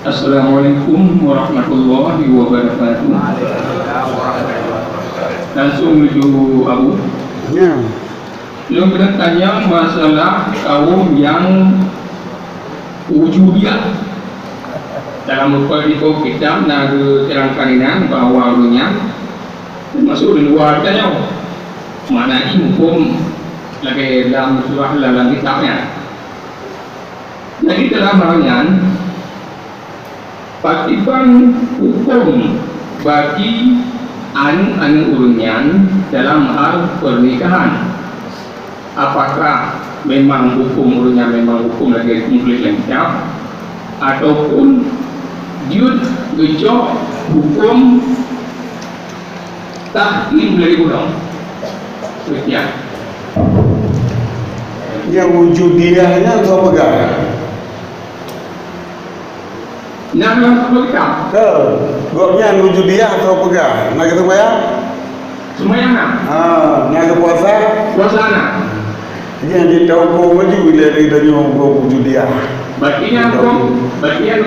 Assalamualaikum warahmatullahi wabarakatuh. Langsung menuju Abu. Ya. Yang kita tanya masalah kaum yang ujubiyah. Dalam buku kitab Naga Terangkaninan bahawa dunia masuk di luar tanya. Mana ini hukum lagi dalam surah dalam kitabnya. Jadi dalam halnya patipan hukum bagi anu urunyan dalam hal pernikahan. Apakah memang hukum urunyan memang hukum lagi konflik lengkap ataupun dia gejok hukum tahkim dari undang. Sekian. Yang wujudiahnya atau pegang? Nak bilang pegang? Goknya wujudiah atau pegang? Nak kata bayar? Semuanya nak? Nak puasa? Puasa nak? Yang dia tahu kau maju bila dia tanya kau wujudiah. Bagian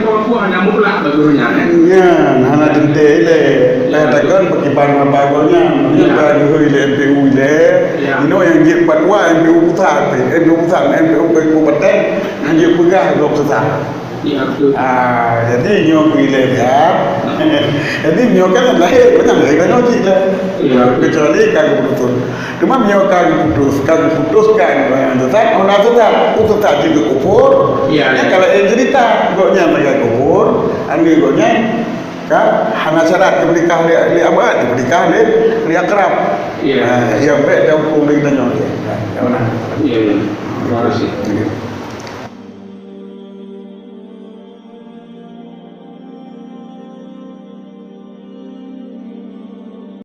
kau hanya mutlak bagusnya. Ya, hana dente ile. Takkan pakai bahan bagusnya. Kita dulu ile MPU ile. Ini yang dia patwa MPU pusat, MPU kabupaten, hanya pegang dok sesat. Jadi nyo ile ya. Jadi nyo kan lahir macam ni kan logik lah. Kecuali kagak betul. Cuma nyo kagak putuskan. Tetap orang putus tak juga kufur. Kalau cerita goknya mereka kufur, ambil goknya kan hanya syarat menikah li abad, menikah li akrab. Yang baik dah hukum kita nyo. Ya mana? Iya. Terima kasih.